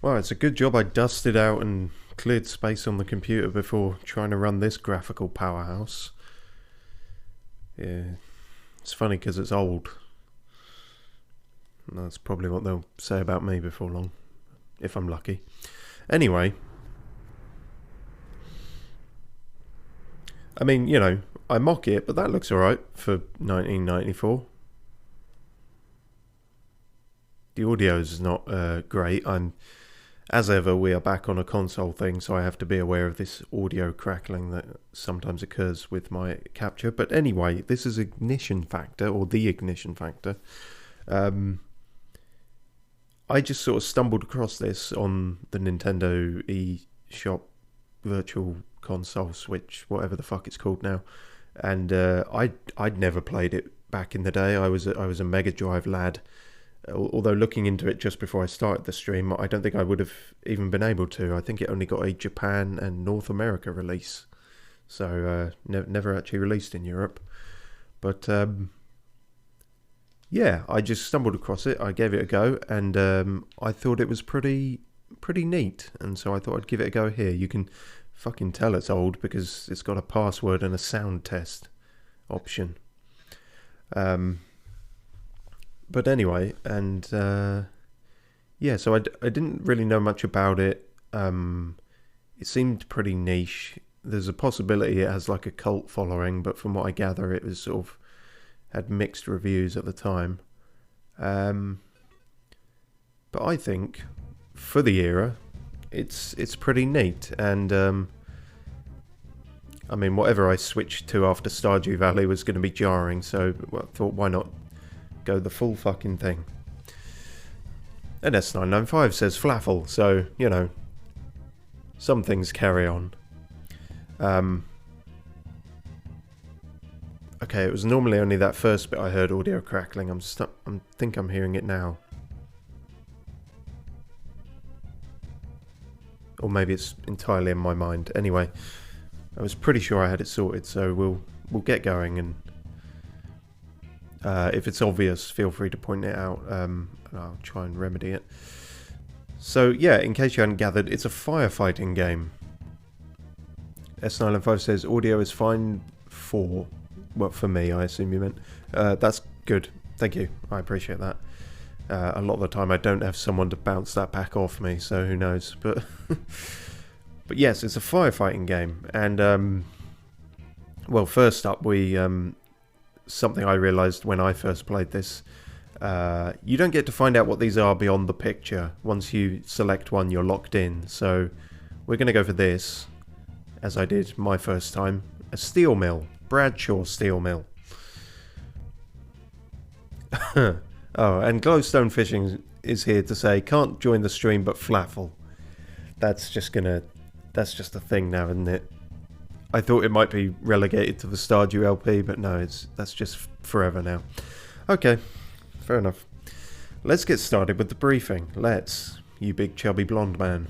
Well, it's a good job I dusted out and cleared space on the computer before trying to run this graphical powerhouse. Yeah, it's funny because it's old. That's probably what they'll say about me before long, if I'm lucky. Anyway, I mean, you know, I mock it, but that looks alright for 1994. The audio is not great. As ever, we are back on a console thing, so I have to be aware of this audio crackling that sometimes occurs with my capture. But anyway, this is Ignition Factor, or the Ignition Factor. I just sort of stumbled across this on the Nintendo eShop Virtual Console Switch, whatever the fuck it's called now. And I'd never played it back in the day. I was a Mega Drive lad. Although looking into it just before I started the stream, I don't think I would have even been able to. I think it only got a Japan and North America release. So never actually released in Europe. But yeah, I just stumbled across it. I gave it a go, and I thought it was pretty neat. And so I thought I'd give it a go here. You can fucking tell it's old because it's got a password and a sound test option. But anyway, and yeah, so I didn't really know much about it. It seemed pretty niche. There's a possibility it has like a cult following, but from what I gather, it was sort of had mixed reviews at the time. But I think for the era, it's pretty neat. And I mean, whatever I switched to after Stardew Valley was going to be jarring, so I thought, why not go the full fucking thing? And S995 says Flaffle, so, you know, some things carry on. Okay, it was normally only that first bit I heard audio crackling. I think I'm hearing it now. Or maybe it's entirely in my mind. Anyway, I was pretty sure I had it sorted, so we'll get going, and if it's obvious, feel free to point it out, and I'll try and remedy it. So yeah, in case you hadn't gathered, it's a firefighting game. S905 says audio is fine for, well, for me, I assume you meant. That's good. Thank you. I appreciate that. A lot of the time I don't have someone to bounce that back off me, so who knows. But but yes, it's a firefighting game, and well, first up, we something I realised when I first played this. You don't get to find out what these are beyond the picture. Once you select one, you're locked in. So we're going to go for this, as I did my first time. A steel mill. Bradshaw steel mill. Oh, and glowstonefishing is here to say, can't join the stream but Flaffle. That's just a thing now, isn't it? I thought it might be relegated to the Stardew LP, but no, that's just forever now. Okay, fair enough. Let's get started with the briefing. Let's, you big chubby blonde man.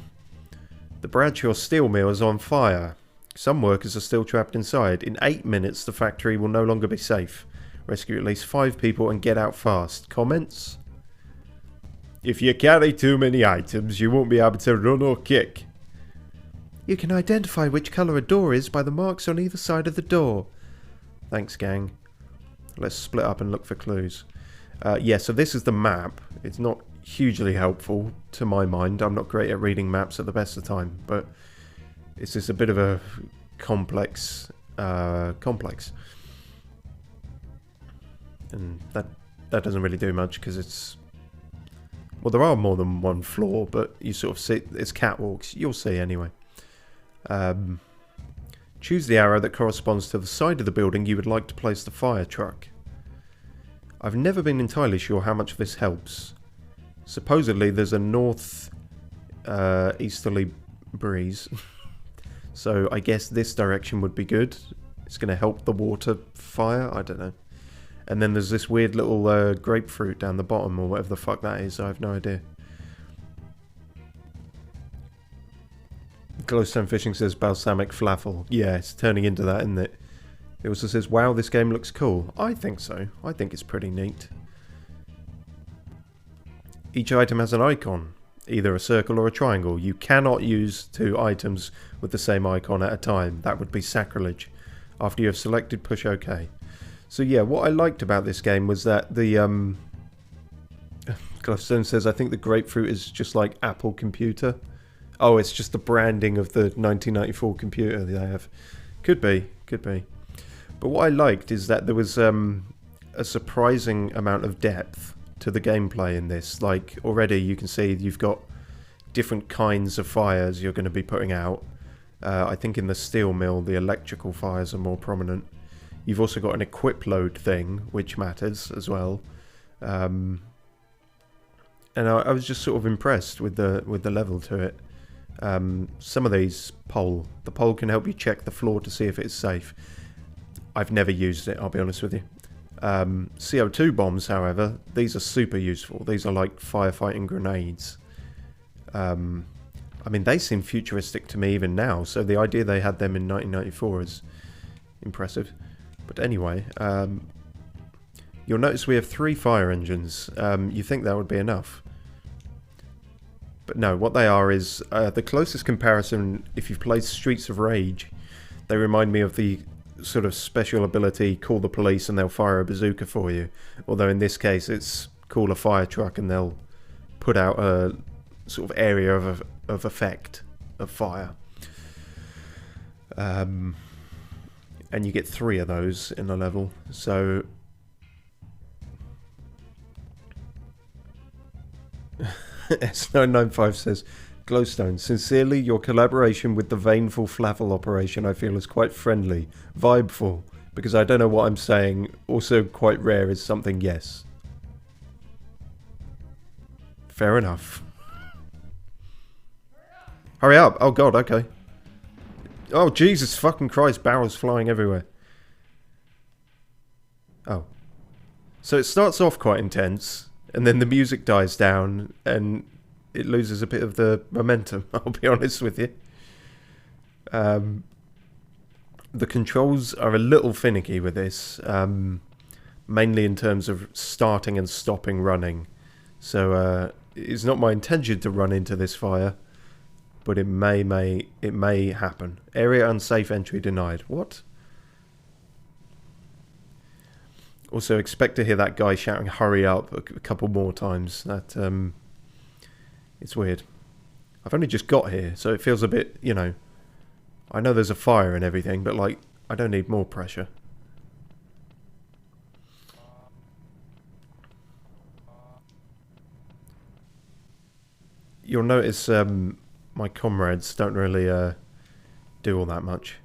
The Bradshaw steel mill is on fire. Some workers are still trapped inside. In 8 minutes, the factory will no longer be safe. Rescue at least 5 people and get out fast. Comments? If you carry too many items, you won't be able to run or kick. You can identify which colour a door is by the marks on either side of the door. Thanks, gang. Let's split up and look for clues. Yeah, so this is the map. It's not hugely helpful to my mind. I'm not great at reading maps at the best of time, but it's just a bit of a complex. And that doesn't really do much because it's... Well, there are more than one floor, but you sort of see... It's catwalks. You'll see anyway. Choose the arrow that corresponds to the side of the building you would like to place the fire truck. I've never been entirely sure how much this helps. Supposedly there's a north easterly breeze, so I guess this direction would be good. It's going to help the water fire, I don't know. And then there's this weird little grapefruit down the bottom, or whatever the fuck that is, I have no idea. Glowstonefishing says balsamic flaffle. Yeah, it's turning into that, isn't it? It also says, wow, this game looks cool. I think so. I think it's pretty neat. Each item has an icon. either a circle or a triangle. You cannot use two items with the same icon at a time. That would be sacrilege. After you have selected, push OK. So yeah, what I liked about this game was that the Glowstone says, I think the grapefruit is just like Apple computer. Oh, it's just the branding of the 1994 computer they have. Could be, could be. But what I liked is that there was a surprising amount of depth to the gameplay in this. Like, already you can see you've got different kinds of fires you're going to be putting out. I think in the steel mill, the electrical fires are more prominent. You've also got an equip load thing, which matters as well. And I was just sort of impressed with the level to it. Some of these the pole can help you check the floor to see if it's safe. I've never used it, I'll be honest with you. CO2 bombs, however, these are super useful. These are like firefighting grenades. I mean, they seem futuristic to me even now, so the idea they had them in 1994 is impressive. But anyway, you'll notice we have 3 fire engines. You think that would be enough. But no, what they are is the closest comparison, if you've played Streets of Rage, they remind me of the sort of special ability, call the police and they'll fire a bazooka for you. Although in this case it's call a fire truck and they'll put out a sort of area of effect of fire. And you get 3 of those in a level. So S995 says, Glowstone, sincerely, your collaboration with the Vaneful Flaffle operation I feel is quite friendly, vibeful, because I don't know what I'm saying, also quite rare is something yes. Fair enough. Hurry up! Oh god, okay. Oh Jesus fucking Christ, barrels flying everywhere. Oh. So it starts off quite intense, and then the music dies down, and it loses a bit of the momentum, I'll be honest with you. The controls are a little finicky with this, mainly in terms of starting and stopping running. So it's not my intention to run into this fire, but it may happen. Area unsafe entry denied. What? Also, expect to hear that guy shouting "hurry up" a couple more times. That it's weird. I've only just got here, so it feels a bit, you know, I know there's a fire and everything, but like, I don't need more pressure. You'll notice my comrades don't really do all that much.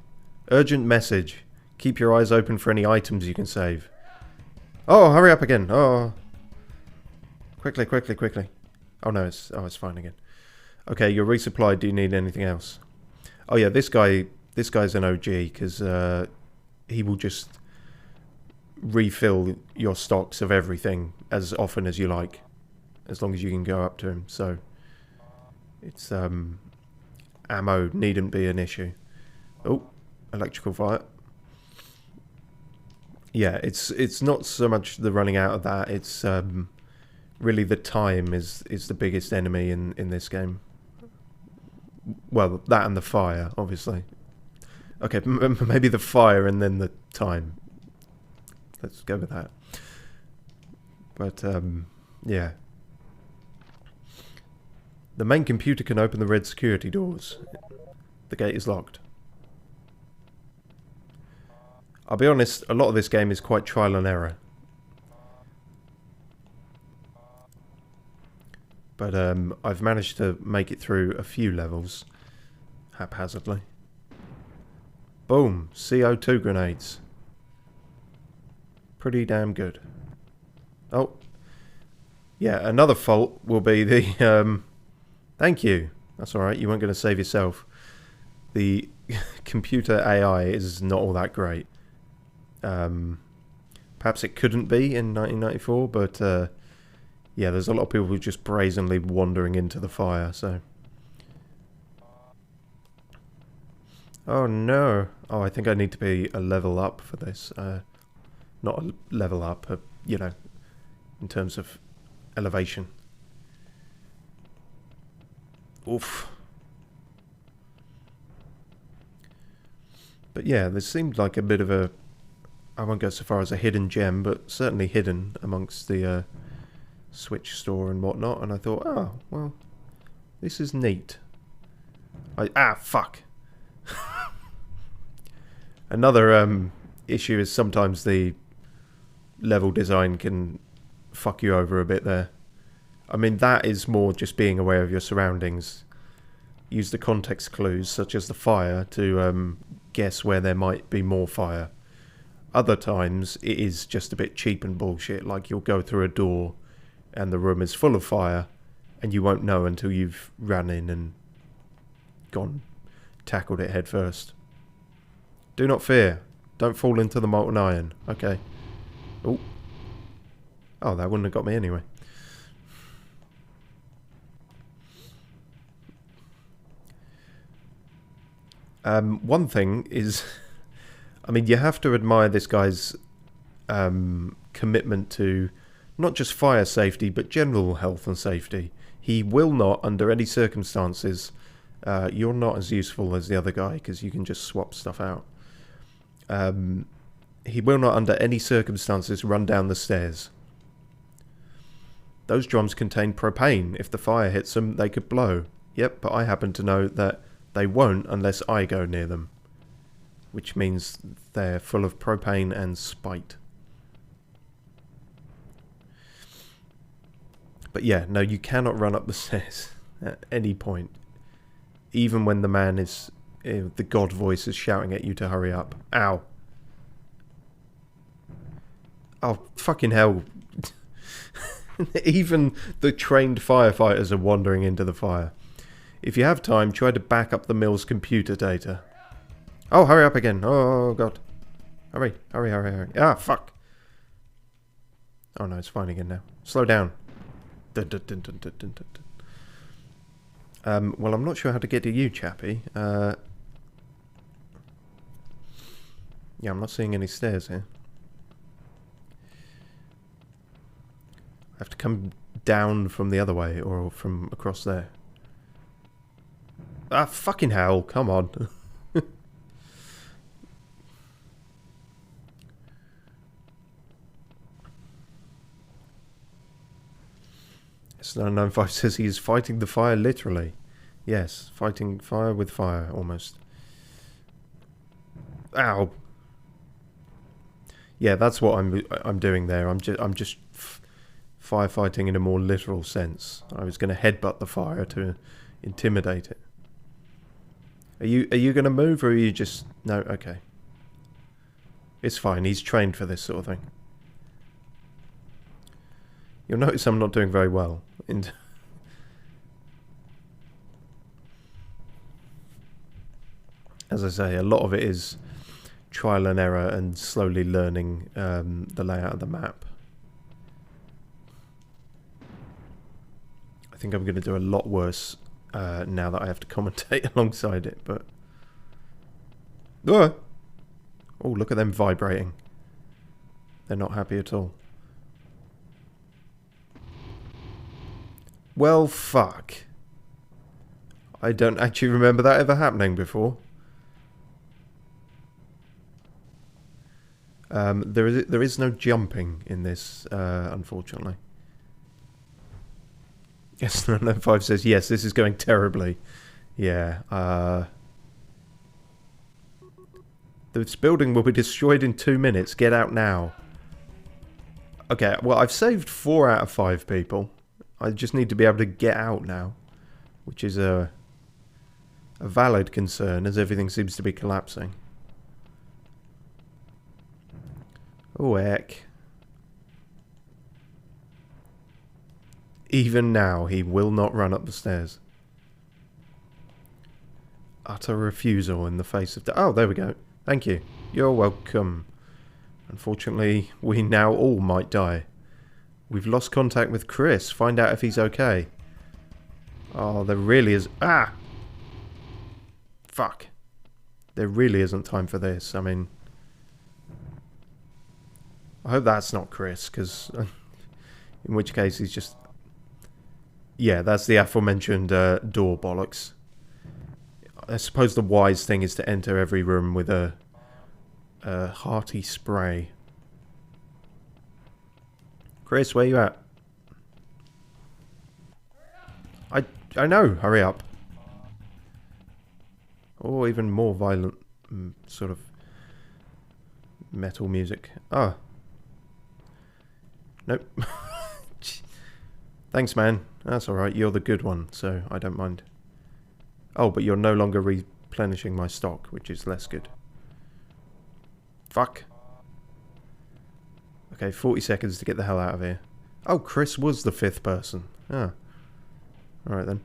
Urgent message. Keep your eyes open for any items you can save. Oh, hurry up again. Oh. Quickly, quickly, quickly. Oh no, it's fine again. Okay, you're resupplied. Do you need anything else? Oh yeah, this guy's an OG because he will just refill your stocks of everything as often as you like, as long as you can go up to him. So it's ammo needn't be an issue. Oh, electrical fire. Yeah, it's not so much the running out of that. It's really the time is the biggest enemy in this game. Well, that and the fire, obviously. Okay, maybe the fire and then the time. Let's go with that. But, yeah. The main computer can open the red security doors. The gate is locked. I'll be honest, a lot of this game is quite trial and error. But I've managed to make it through a few levels haphazardly. Boom, CO2 grenades. Pretty damn good. Oh, yeah, another fault will be the... thank you. That's alright, you weren't going to save yourself. The computer AI is not all that great. Perhaps it couldn't be in 1994, but yeah, there's a lot of people who just brazenly wandering into the fire, so... Oh no! Oh, I think I need to be a level up for this. Not a level up, you know, in terms of elevation. Oof. But yeah, this seemed like a bit of a... I won't go so far as a hidden gem, but certainly hidden amongst the Switch store and whatnot. And I thought, oh, well, this is neat. Fuck. Another issue is sometimes the level design can fuck you over a bit there. I mean, that is more just being aware of your surroundings. Use the context clues, such as the fire, to guess where there might be more fire. Other times, it is just a bit cheap and bullshit, like you'll go through a door and the room is full of fire, and you won't know until you've ran in and tackled it head first. Do not fear. Don't fall into the molten iron. Okay. Oh, that wouldn't have got me anyway. One thing is, I mean, you have to admire this guy's commitment to not just fire safety, but general health and safety. He will not, under any circumstances, you're not as useful as the other guy, because you can just swap stuff out. He will not, under any circumstances, run down the stairs. Those drums contain propane. If the fire hits them, they could blow. Yep, but I happen to know that they won't unless I go near them. Which means they're full of propane and spite. But yeah, no, you cannot run up the stairs at any point. Even when the man is... the god voice is shouting at you to hurry up. Ow. Oh, fucking hell. Even the trained firefighters are wandering into the fire. If you have time, try to back up the mill's computer data. Oh, hurry up again. Oh, God. Hurry, hurry, hurry, hurry. Ah, fuck. Oh, no, it's fine again now. Slow down. Well, I'm not sure how to get to you, chappie. Yeah, I'm not seeing any stairs here. I have to come down from the other way, or from across there. Ah, fucking hell, come on. S995 says he is fighting the fire literally. Yes, fighting fire with fire, almost. Ow. Yeah, that's what I'm doing there. I'm just firefighting in a more literal sense. I was going to headbutt the fire to intimidate it. Are you going to move, or are you just... No, okay. It's fine. He's trained for this sort of thing. You'll notice I'm not doing very well. As I say, a lot of it is trial and error and slowly learning the layout of the map. I think I'm going to do a lot worse now that I have to commentate alongside it, but... Oh, look at them vibrating. They're not happy at all. Well, fuck. I don't actually remember that ever happening before. There is no jumping in this, unfortunately. Yes, 995 says, yes, this is going terribly. Yeah, this building will be destroyed in 2 minutes. Get out now. Okay, well, I've saved 4 out of 5 people. I just need to be able to get out now, which is a valid concern, as everything seems to be collapsing. Oh, heck. Even now, he will not run up the stairs. Utter refusal in the face of... Oh, there we go. Thank you. You're welcome. Unfortunately, we now all might die. We've lost contact with Chris. Find out if he's okay. Oh, there really is... Ah! Fuck. There really isn't time for this. I mean... I hope that's not Chris, because... in which case he's just... Yeah, that's the aforementioned door bollocks. I suppose the wise thing is to enter every room with a hearty spray. Chris, where you at? I know, hurry up. Or even more violent sort of metal music. Ah. Nope. Thanks, man. That's alright, you're the good one, so I don't mind. Oh, but you're no longer replenishing my stock, which is less good. Fuck. Okay, 40 seconds to get the hell out of here. Oh, Chris was the 5th person. Ah. Alright then.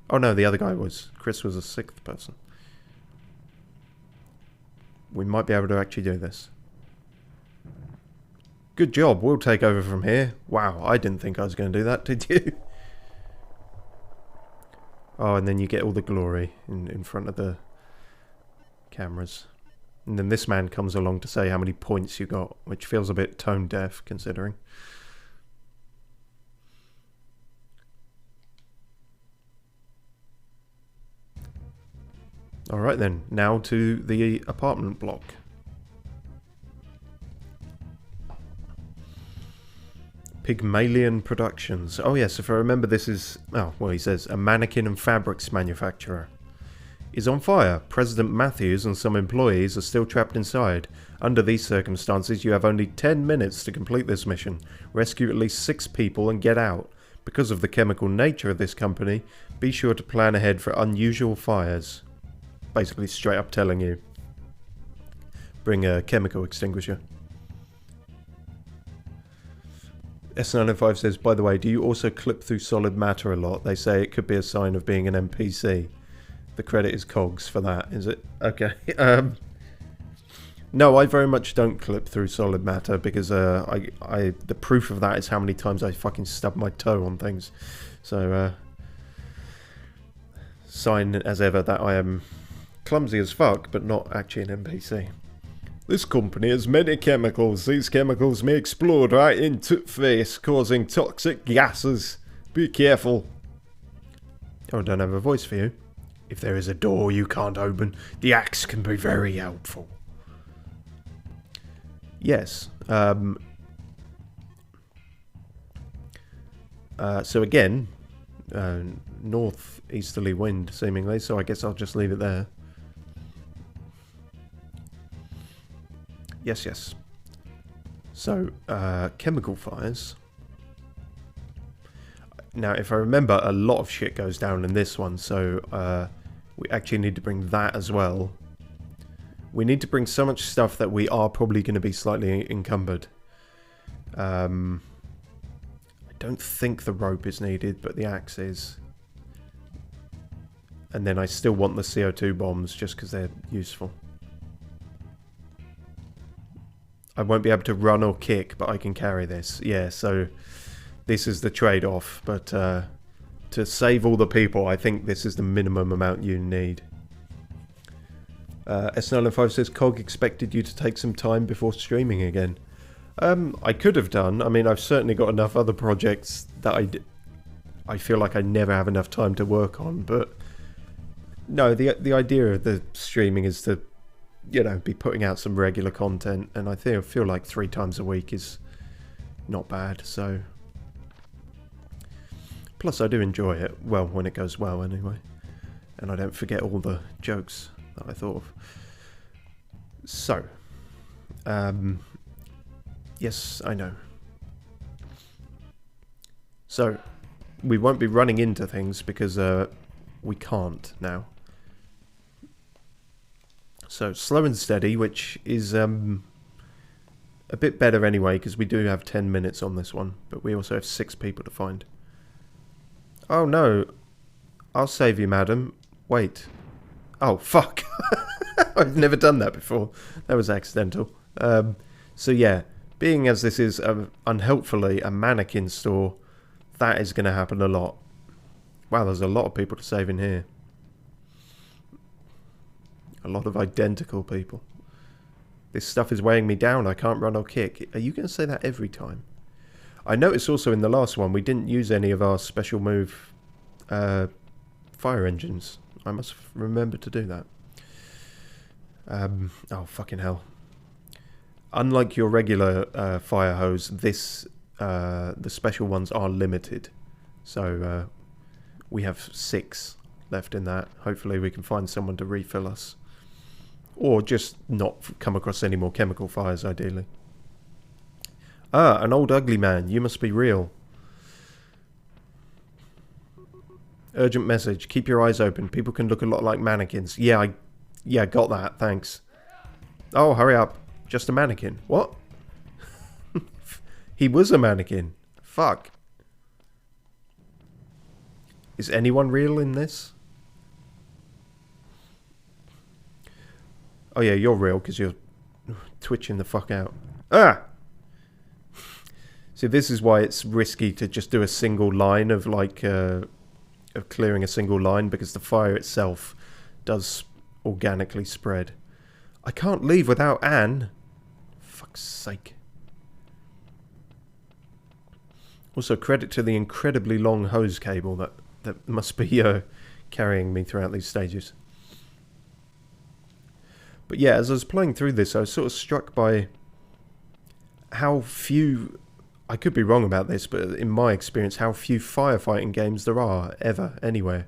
Oh no, the other guy was. Chris was the 6th person. We might be able to actually do this. Good job, we'll take over from here. Wow, I didn't think I was going to do that, did you? Oh, and then you get all the glory in front of the cameras. And then this man comes along to say how many points you got, which feels a bit tone deaf, considering. Alright then, now to the apartment block. Pygmalion Productions. Oh yes, if I remember this is... Oh, well, he says, a mannequin and fabrics manufacturer is on fire. President Matthews and some employees are still trapped inside. Under these circumstances, you have only 10 minutes to complete this mission. Rescue at least 6 people and get out. Because of the chemical nature of this company, be sure to plan ahead for unusual fires. Basically straight up telling you. Bring a chemical extinguisher. S905 says, by the way, do you also clip through solid matter a lot? They say it could be a sign of being an NPC. The credit is Cogs for that, is it? Okay. No, I very much don't clip through solid matter because the proof of that is how many times I fucking stub my toe on things. So, sign as ever that I am clumsy as fuck, but not actually an NPC. This company has many chemicals. These chemicals may explode right into the face, causing toxic gases. Be careful. Oh, I don't have a voice for you. If there is a door you can't open, the axe can be very helpful. Yes. So again, northeasterly wind, seemingly, so I guess I'll just leave it there. Yes, yes. So, chemical fires. Now, if I remember, a lot of shit goes down in this one, so we actually need to bring that as well. We need to bring so much stuff that we are probably going to be slightly encumbered. I don't think the rope is needed, but the axe is. And then I still want the CO2 bombs just because they're useful. I won't be able to run or kick, but I can carry this. Yeah, so this is the trade-off. But to save all the people, I think this is the minimum amount you need. S905 says, Cog expected you to take some time before streaming again. I could have done. I mean, I've certainly got enough other projects that I feel like I never have enough time to work on. But no, the idea of the streaming is to, you know, be putting out some regular content, and I feel like 3 times a week is not bad. So, plus I do enjoy it. Well, when it goes well, anyway, and I don't forget all the jokes that I thought of. So, yes, I know. So, we won't be running into things because we can't now. So, slow and steady, which is a bit better anyway, because we do have 10 minutes on this one, but we also have 6 people to find. Oh no, I'll save you, madam. Wait. Oh, fuck. I've never done that before. That was accidental. So yeah, being as this is unhelpfully a mannequin store, that is going to happen a lot. Wow, there's a lot of people to save in here. A lot of identical people. This stuff is weighing me down. I can't run or kick. Are you going to say that every time? I noticed also in the last one we didn't use any of our special move fire engines. I must remember to do that. Oh, fucking hell. Unlike your regular fire hose, the special ones are limited. So we have 6 left in that. Hopefully we can find someone to refill us. Or just not come across any more chemical fires, ideally. Ah, an old ugly man. You must be real. Urgent message. Keep your eyes open. People can look a lot like mannequins. Yeah, got that. Thanks. Oh, hurry up. Just a mannequin. What? He was a mannequin. Fuck. Is anyone real in this? Oh yeah, you're real because you're twitching the fuck out. Ah! So this is why it's risky to just do a single line of like of clearing a single line, because the fire itself does organically spread. I can't leave without Anne. Fuck's sake. Also, credit to the incredibly long hose cable that must be carrying me throughout these stages. But yeah, as I was playing through this, I was sort of struck by how few, I could be wrong about this, but in my experience, how few firefighting games there are ever, anywhere.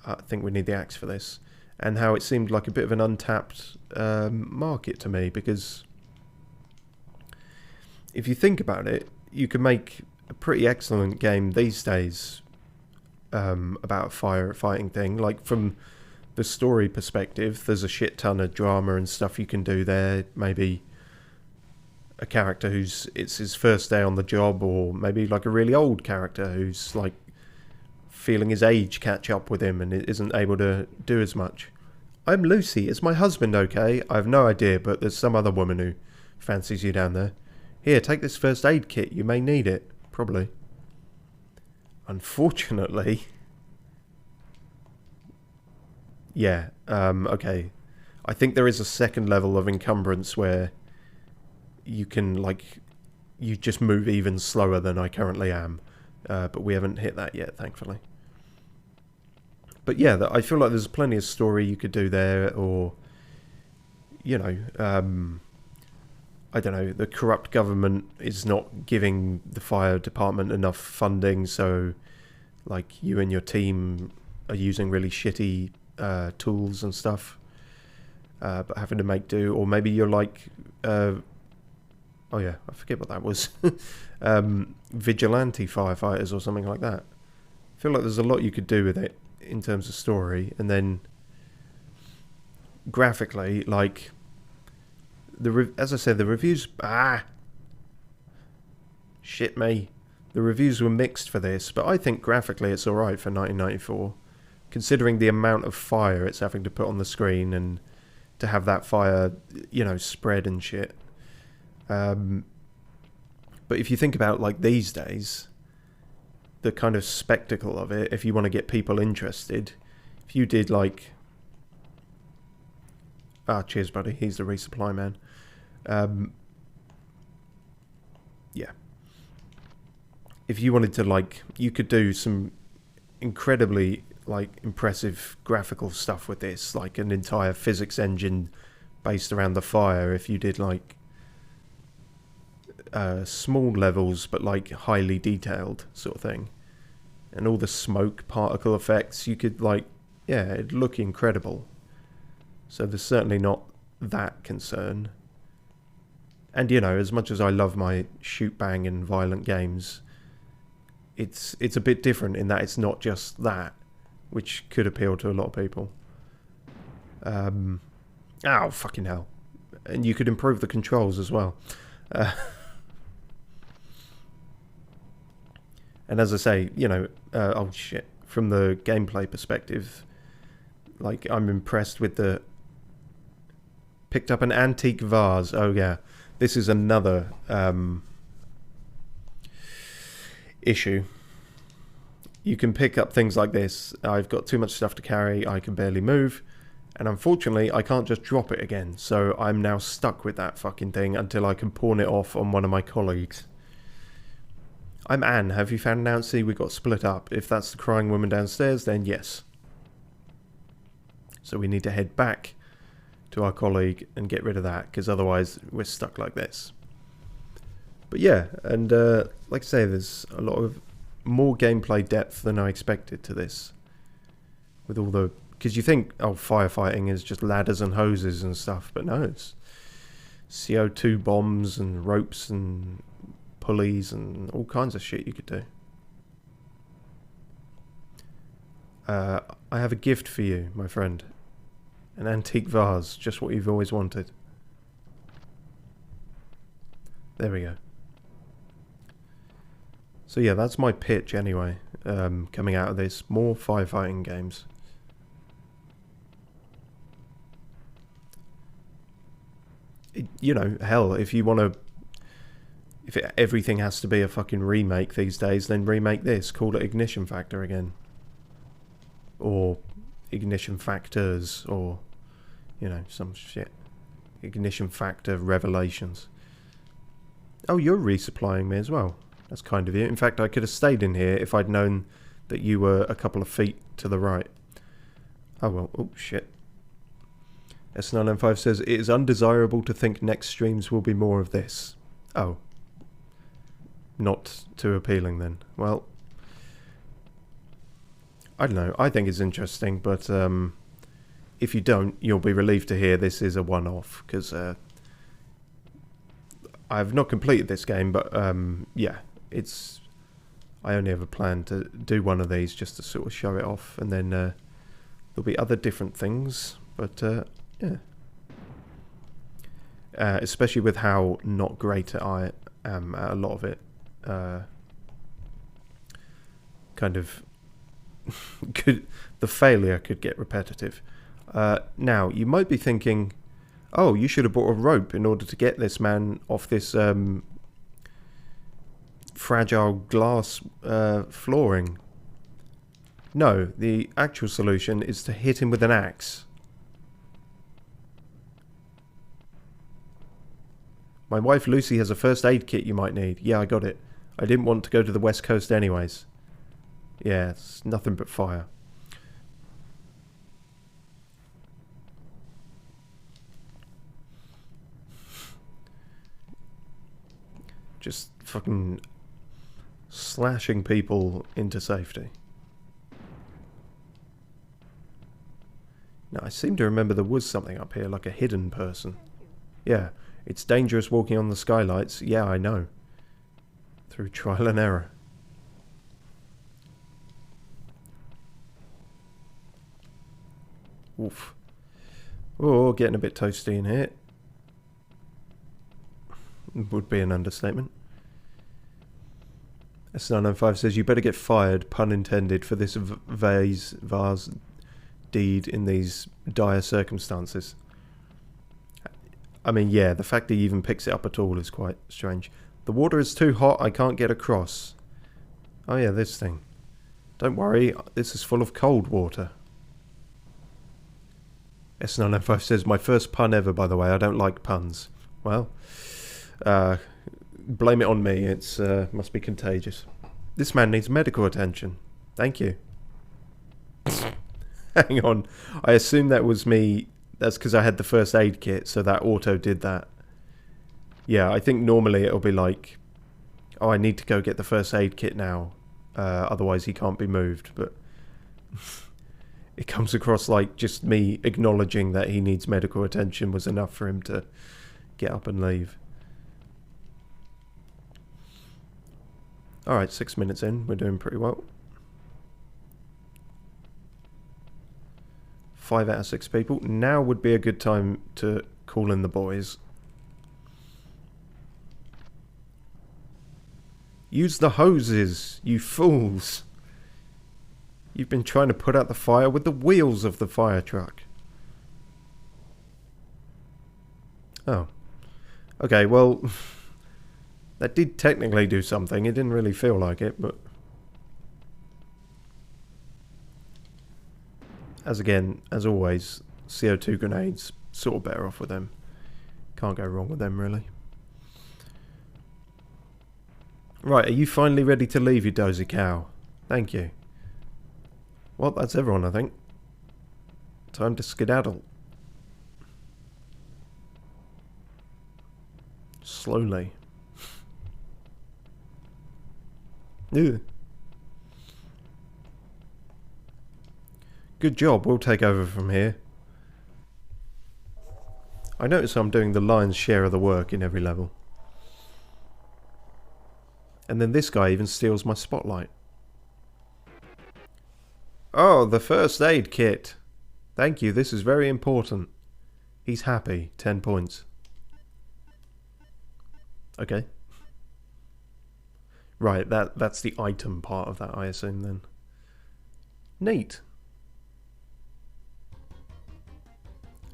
I think we need the axe for this. And how it seemed like a bit of an untapped market to me, because if you think about it, you can make a pretty excellent game these days about a firefighting thing. Like, from the story perspective, there's a shit ton of drama and stuff you can do there. Maybe a character it's his first day on the job, or maybe like a really old character who's like feeling his age catch up with him and isn't able to do as much. I'm Lucy. Is my husband okay? I have no idea, but there's some other woman who fancies you down there. Here, take this first aid kit. You may need it. Probably. Unfortunately. Yeah, okay. I think there is a second level of encumbrance where you can, like, you just move even slower than I currently am. But we haven't hit that yet, thankfully. But yeah, I feel like there's plenty of story you could do there, or, you know, I don't know, the corrupt government is not giving the fire department enough funding, so, like, you and your team are using really shitty tools and stuff, but having to make do. Or maybe you're like, oh yeah, I forget what that was, vigilante firefighters or something like that. I feel like there's a lot you could do with it in terms of story, and then graphically, like, as I said, the reviews, shit me, the reviews were mixed for this, but I think graphically it's alright for 1994, considering the amount of fire it's having to put on the screen, and to have that fire, you know, spread and shit. But if you think about, like, these days, the kind of spectacle of it, if you want to get people interested, if you did, like, cheers buddy, he's the resupply man. Yeah, if you wanted to, like, you could do some incredibly, like, impressive graphical stuff with this, like an entire physics engine based around the fire. If you did, like, small levels but, like, highly detailed sort of thing, and all the smoke particle effects, you could, like, yeah, it'd look incredible. So there's certainly not that concern. And, you know, as much as I love my shoot bang and violent games, it's a bit different in that it's not just that, which could appeal to a lot of people. Oh, fucking hell. And you could improve the controls as well. And as I say, you know, oh shit, from the gameplay perspective, like, I'm impressed with the... Picked up an antique vase. Oh yeah, this is another issue. You can pick up things like this. I've got too much stuff to carry, I can barely move, and unfortunately I can't just drop it again, so I'm now stuck with that fucking thing until I can pawn it off on one of my colleagues. I'm Anne. Have you found Nancy? We got split up. If that's the crying woman downstairs, then yes. So we need to head back to our colleague and get rid of that, because otherwise we're stuck like this. But yeah, and like I say, there's a lot of more gameplay depth than I expected to this. With all the... Because you think, oh, firefighting is just ladders and hoses and stuff, but no, it's CO2 bombs and ropes and pulleys and all kinds of shit you could do. I have a gift for you, my friend. An antique vase, just what you've always wanted. There we go. So yeah, that's my pitch anyway, coming out of this. More firefighting games. You know, hell, if you want to... If everything has to be a fucking remake these days, then remake this. Call it Ignition Factor again. Or Ignition Factors, or, you know, some shit. Ignition Factor Revelations. Oh, you're resupplying me as well. That's kind of you. In fact, I could have stayed in here if I'd known that you were a couple of feet to the right. Oh well, oh shit. S995 says, it is undesirable to think next streams will be more of this. Oh. Not too appealing then. Well, I don't know. I think it's interesting, but if you don't, you'll be relieved to hear this is a one-off, because I've not completed this game, but yeah, it's... I only have a plan to do one of these just to sort of show it off, and then there'll be other different things, but yeah. Especially with how not great I am at a lot of it. Kind of the failure could get repetitive. Now you might be thinking, oh, you should have bought a rope in order to get this man off this fragile glass flooring. No, the actual solution is to hit him with an axe. My wife Lucy has a first aid kit you might need. Yeah, I got it. I didn't want to go to the West Coast anyways. Yeah, it's nothing but fire. Just fucking slashing people into safety. Now, I seem to remember there was something up here, like a hidden person. Yeah, it's dangerous walking on the skylights. Yeah, I know. Through trial and error. Oof. Oh, getting a bit toasty in here. Would be an understatement. S995 says, you better get fired, pun intended, for this vase deed in these dire circumstances. I mean, yeah, the fact that he even picks it up at all is quite strange. The water is too hot, I can't get across. Oh yeah, this thing. Don't worry, this is full of cold water. S995 says, my first pun ever, by the way. I don't like puns. Well, blame it on me. It's must be contagious. This man needs medical attention. Thank you. Hang on. I assume that was me. That's because I had the first aid kit, so that auto did that. Yeah, I think normally it'll be like, oh, I need to go get the first aid kit now. Otherwise he can't be moved. But it comes across like just me acknowledging that he needs medical attention was enough for him to get up and leave. Alright, 6 minutes in. We're doing pretty well. 5 out of 6 people. Now would be a good time to call in the boys. Use the hoses, you fools. You've been trying to put out the fire with the wheels of the fire truck. Oh. Okay, well, that did technically do something. It didn't really feel like it, but... as always, CO2 grenades, sort of better off with them. Can't go wrong with them, really. Right, are you finally ready to leave, you dozy cow? Thank you. Well, that's everyone, I think. Time to skedaddle. Slowly. Ew. Good job, we'll take over from here. I notice I'm doing the lion's share of the work in every level. And then this guy even steals my spotlight. Oh, the first aid kit. Thank you, this is very important. He's happy. 10 points. Okay. Right, that's the item part of that, I assume, then. Neat.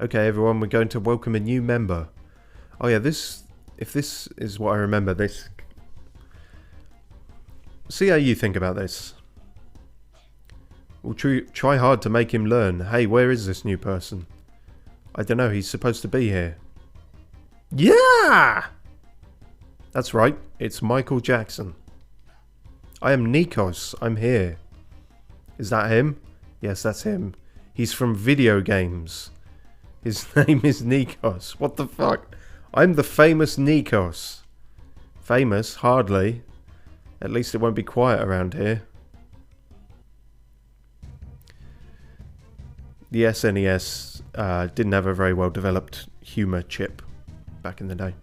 Okay, everyone, we're going to welcome a new member. Oh yeah, if this is what I remember, this... See how you think about this. We'll try hard to make him learn. Hey, where is this new person? I don't know, he's supposed to be here. Yeah! That's right, it's Michael Jackson. I am Nikos, I'm here. Is that him? Yes, that's him. He's from video games. His name is Nikos. What the fuck? I'm the famous Nikos. Famous? Hardly. At least it won't be quiet around here. The SNES didn't have a very well developed humour chip back in the day.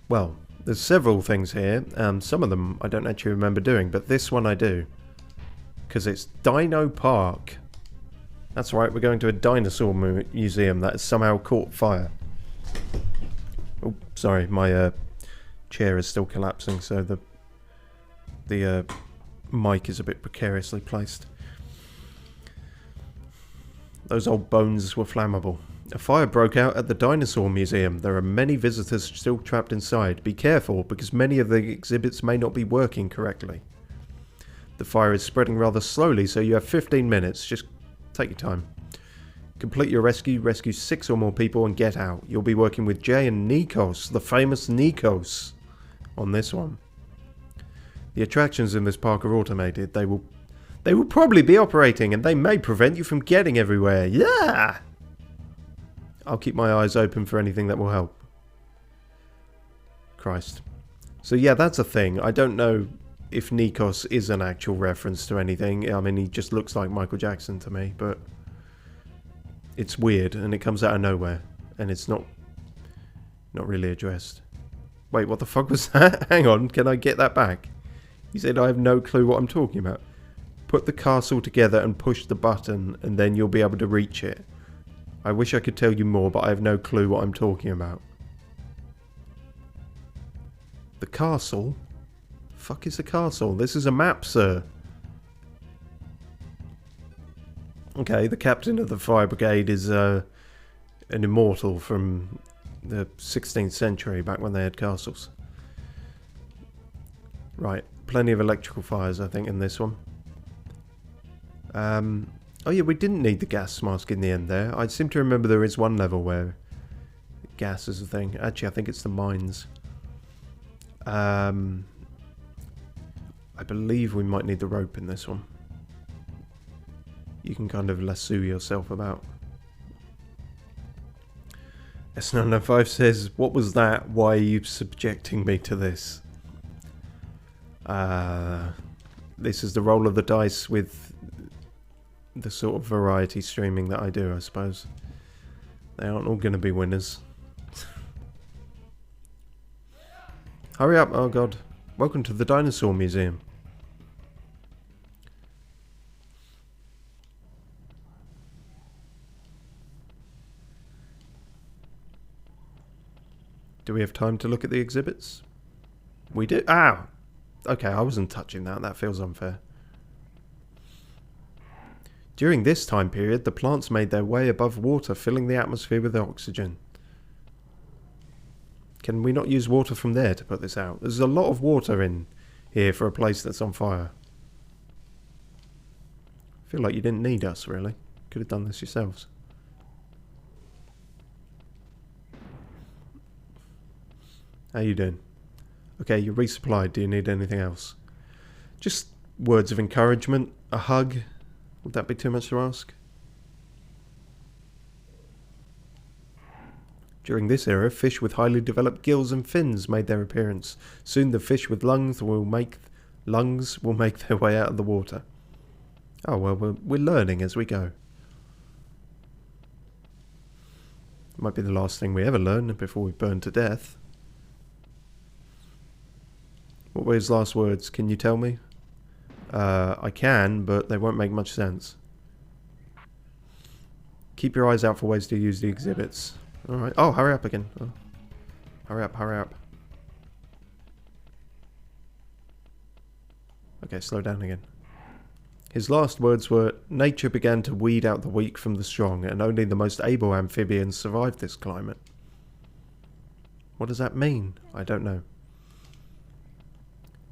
Well, there's several things here. Some of them I don't actually remember doing, but this one I do. Because it's Dino Park. That's right, we're going to a dinosaur museum that has somehow caught fire. Oh, sorry, my chair is still collapsing, so the mic is a bit precariously placed. Those old bones were flammable. A fire broke out at the dinosaur museum. There are many visitors still trapped inside. Be careful, because many of the exhibits may not be working correctly. The fire is spreading rather slowly, so you have 15 minutes. Just take your time. Complete your rescue, rescue 6 or more people, and get out. You'll be working with Jay and Nikos, the famous Nikos, on this one. The attractions in this park are automated. They will probably be operating, and they may prevent you from getting everywhere. Yeah! I'll keep my eyes open for anything that will help. Christ. So yeah, that's a thing. I don't know if Nikos is an actual reference to anything. I mean, he just looks like Michael Jackson to me, but it's weird, and it comes out of nowhere, and it's not really addressed. Wait, what the fuck was that? Hang on, can I get that back? He said I have no clue what I'm talking about. Put the castle together and push the button, and then you'll be able to reach it. I wish I could tell you more, but I have no clue what I'm talking about. The castle? Fuck is a castle? This is a map, sir. Okay, the captain of the fire brigade is an immortal from the 16th century, back when they had castles. Right, plenty of electrical fires, I think, in this one. Oh yeah, we didn't need the gas mask in the end there. I seem to remember there is one level where gas is a thing. Actually, I think it's the mines. I believe we might need the rope in this one. You can kind of lasso yourself about. S905 says, what was that? Why are you subjecting me to this? This is the roll of the dice with the sort of variety streaming that I do, I suppose. They aren't all going to be winners. Hurry up, oh god. Welcome to the Dinosaur Museum. Do we have time to look at the exhibits? We do? Ah! Okay, I wasn't touching that. That feels unfair. During this time period, the plants made their way above water, filling the atmosphere with oxygen. Can we not use water from there to put this out? There's a lot of water in here for a place that's on fire. I feel like you didn't need us, really. Could have done this yourselves. How you doing? Okay, you're resupplied. Do you need anything else? Just words of encouragement, a hug. Would that be too much to ask? During this era, fish with highly developed gills and fins made their appearance. Soon the fish with lungs will make their way out of the water. Oh, well, we're learning as we go. Might be the last thing we ever learn before we burn to death. What were his last words? Can you tell me? I can, but they won't make much sense. Keep your eyes out for ways to use the exhibits. Alright. Oh, hurry up again. Oh. Hurry up, hurry up. Okay, slow down again. His last words were, nature began to weed out the weak from the strong, and only the most able amphibians survived this climate. What does that mean? I don't know.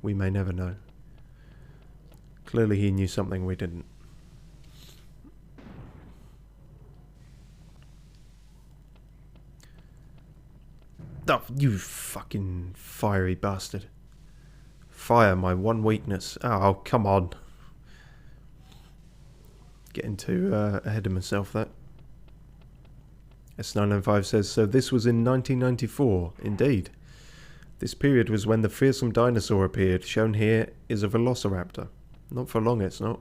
We may never know. Clearly he knew something we didn't. Oh, you fucking fiery bastard. Fire, my one weakness. Oh, come on. Getting too ahead of myself, that. S995 says, so this was in 1994. Indeed. This period was when the fearsome dinosaur appeared. Shown here is a velociraptor. Not for long, it's not.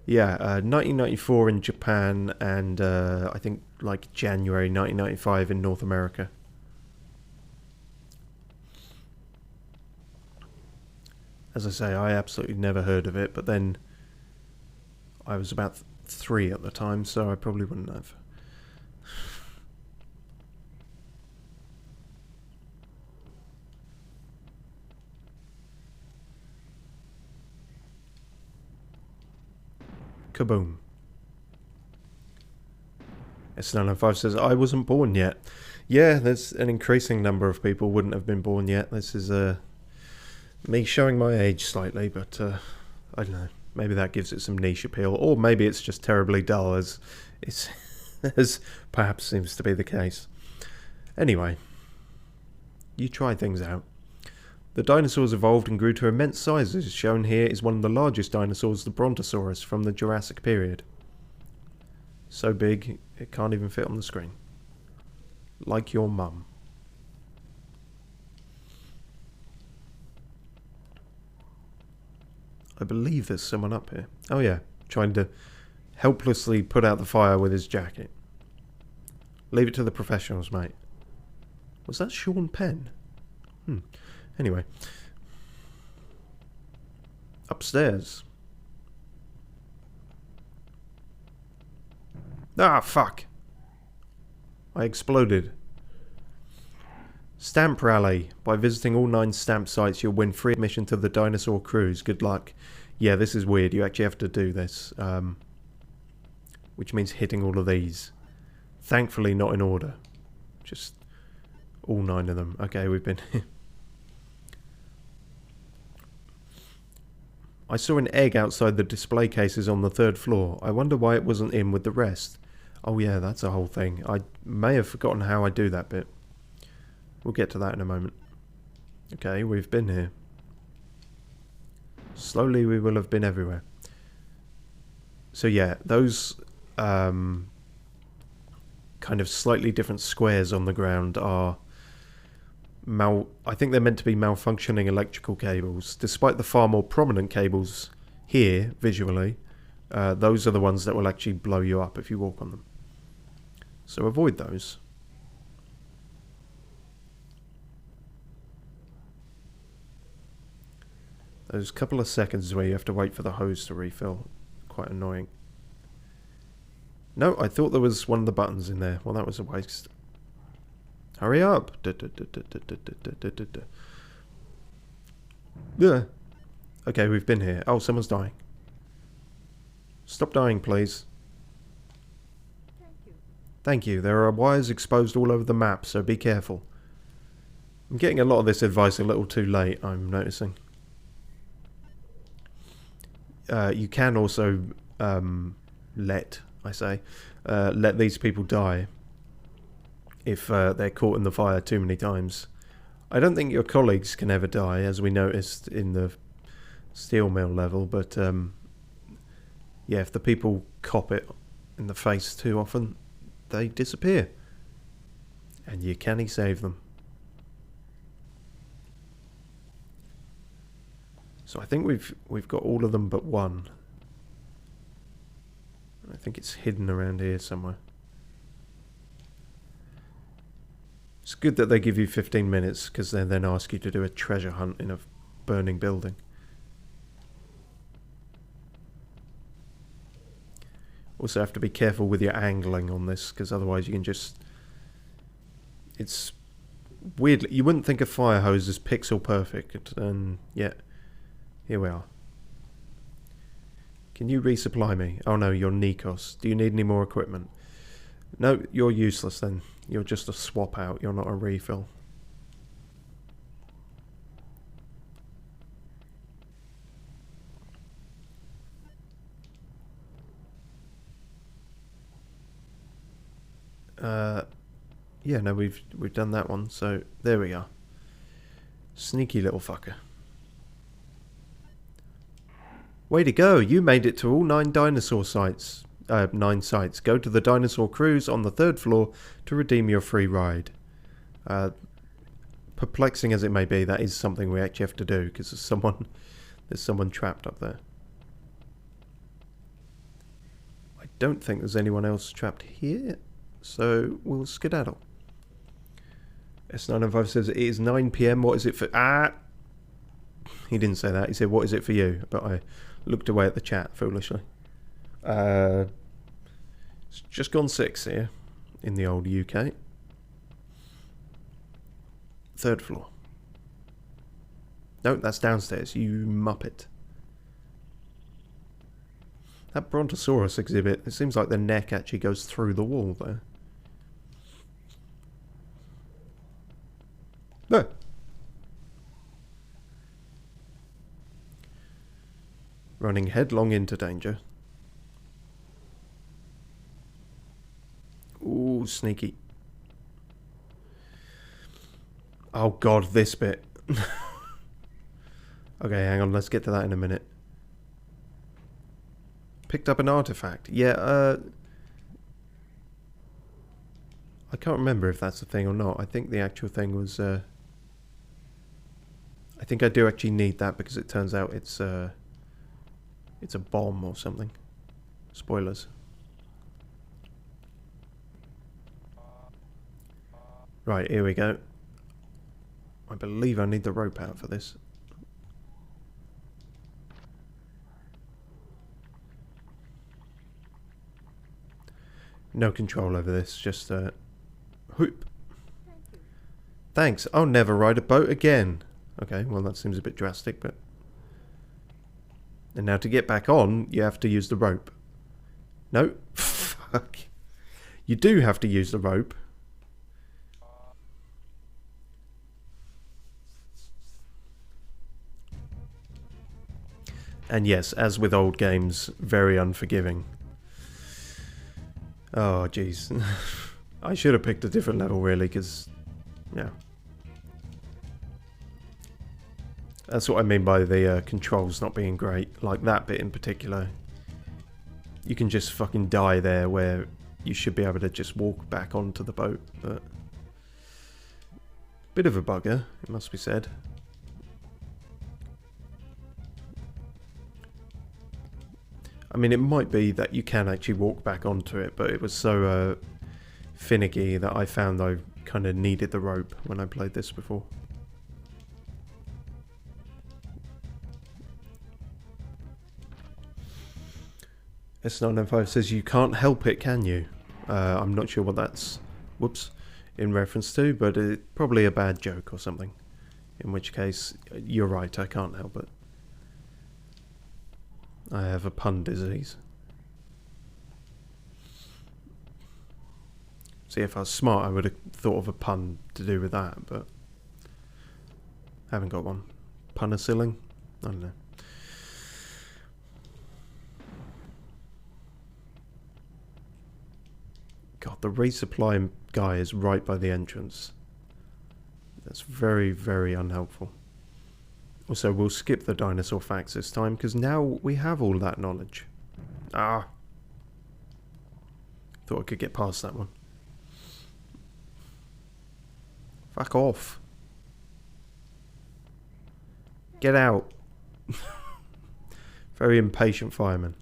Yeah, 1994 in Japan and I think like January 1995 in North America. As I say, I absolutely never heard of it, but then I was about 3 at the time, so I probably wouldn't have. Kaboom. S905 says, I wasn't born yet. Yeah, there's an increasing number of people wouldn't have been born yet. This is me showing my age slightly, but I don't know. Maybe that gives it some niche appeal, or maybe it's just terribly dull, as perhaps seems to be the case. Anyway, you try things out. The dinosaurs evolved and grew to immense sizes. Shown here is one of the largest dinosaurs, the Brontosaurus, from the Jurassic period. So big, it can't even fit on the screen. Like your mum. I believe there's someone up here. Oh yeah, trying to helplessly put out the fire with his jacket. Leave it to the professionals, mate. Was that Sean Penn? Anyway. Upstairs. Ah, fuck. I exploded. Stamp rally. By visiting all 9 stamp sites, you'll win free admission to the dinosaur cruise. Good luck. Yeah, this is weird. You actually have to do this. Which means hitting all of these. Thankfully not in order. Just all 9 of them. Okay, we've been... I saw an egg outside the display cases on the 3rd floor. I wonder why it wasn't in with the rest. Oh yeah, that's a whole thing. I may have forgotten how I do that bit. We'll get to that in a moment. Okay, we've been here. Slowly we will have been everywhere. So yeah, those kind of slightly different squares on the ground are I think they're meant to be malfunctioning electrical cables. Despite the far more prominent cables here, visually, those are the ones that will actually blow you up if you walk on them. So avoid those. Those couple of seconds where you have to wait for the hose to refill. Quite annoying. No, I thought there was one of the buttons in there. Well, that was a waste. Hurry up! Yeah. Okay, we've been here. Oh, someone's dying. Stop dying, please. Thank you. There are wires exposed all over the map, so be careful. I'm getting a lot of this advice a little too late, I'm noticing. You can also let these people die if they're caught in the fire too many times. I don't think your colleagues can ever die, as we noticed in the steel mill level, but yeah, if the people cop it in the face too often, they disappear. And you can't save them. So I think we've got all of them but one. I think it's hidden around here somewhere. It's good that they give you 15 minutes, because they then ask you to do a treasure hunt in a burning building. Also have to be careful with your angling on this, because otherwise you can just... It's weird. You wouldn't think a fire hose is pixel perfect, and yet here we are. Can you resupply me? Oh no, you're Nikos. Do you need any more equipment? No, you're useless then. You're just a swap out. You're not a refill. Yeah, no, we've done that one. So there we are. Sneaky little fucker. Way to go! You made it to all 9 dinosaur sites. 9 sites. Go to the dinosaur cruise on the 3rd floor to redeem your free ride. Perplexing as it may be, that is something we actually have to do, because there's someone trapped up there. I don't think there's anyone else trapped here, so we'll skedaddle. S905 says it is 9 PM. What is it for? He didn't say that. He said, what is it for you? But I looked away at the chat foolishly. It's just gone 6 here in the old UK. 3rd floor. No, that's downstairs, you muppet. That Brontosaurus exhibit, it seems like the neck actually goes through the wall there. No. Running headlong into danger. Ooh, sneaky. Oh god, this bit. Okay, hang on, let's get to that in a minute. Picked up an artifact. Yeah, I can't remember if that's a thing or not. I think the actual thing was, I think I do actually need that, because it turns out it's a bomb or something. Spoilers. Right, here we go. I believe I need the rope out for this. No control over this, just whoop. Thanks, I'll never ride a boat again. Okay, well that seems a bit drastic, but... And now to get back on, you have to use the rope. No, fuck. You do have to use the rope. And yes, as with old games, very unforgiving. Oh, jeez. I should have picked a different level, really, because... Yeah. That's what I mean by the controls not being great. Like that bit in particular. You can just fucking die there, where you should be able to just walk back onto the boat. But bit of a bugger, it must be said. I mean, it might be that you can actually walk back onto it, but it was so finicky that I found I kind of needed the rope when I played this before. S905 says you can't help it, can you? I'm not sure what that's, whoops, in reference to, but it's probably a bad joke or something. In which case, you're right, I can't help it. I have a pun disease. See, if I was smart, I would have thought of a pun to do with that, but haven't got one. Punicilling? I don't know. God, the resupply guy is right by the entrance. That's very, very unhelpful. Also, we'll skip the dinosaur facts this time, because now we have all that knowledge. Ah. Thought I could get past that one. Fuck off. Get out. Very impatient fireman.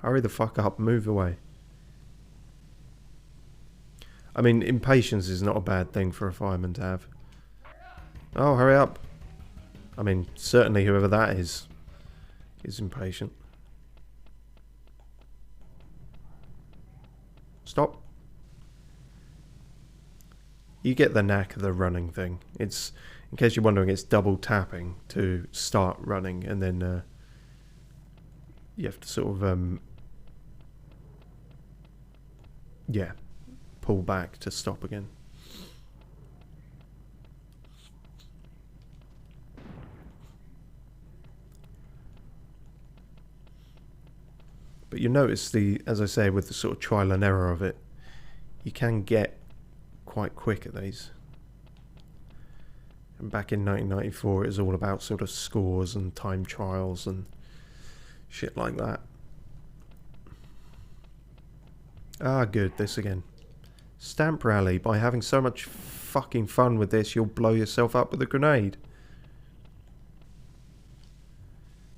Hurry the fuck up, move away. I mean, impatience is not a bad thing for a fireman to have. Oh, hurry up. I mean, certainly whoever that is impatient. Stop. You get the knack of the running thing. It's, in case you're wondering, it's double tapping to start running, and then you have to sort of, yeah, pull back to stop again. But you notice as I say, with the sort of trial and error of it, you can get quite quick at these. And back in 1994, it was all about sort of scores and time trials and shit like that. Ah, good, this again. Stamp rally. By having so much fucking fun with this, you'll blow yourself up with a grenade.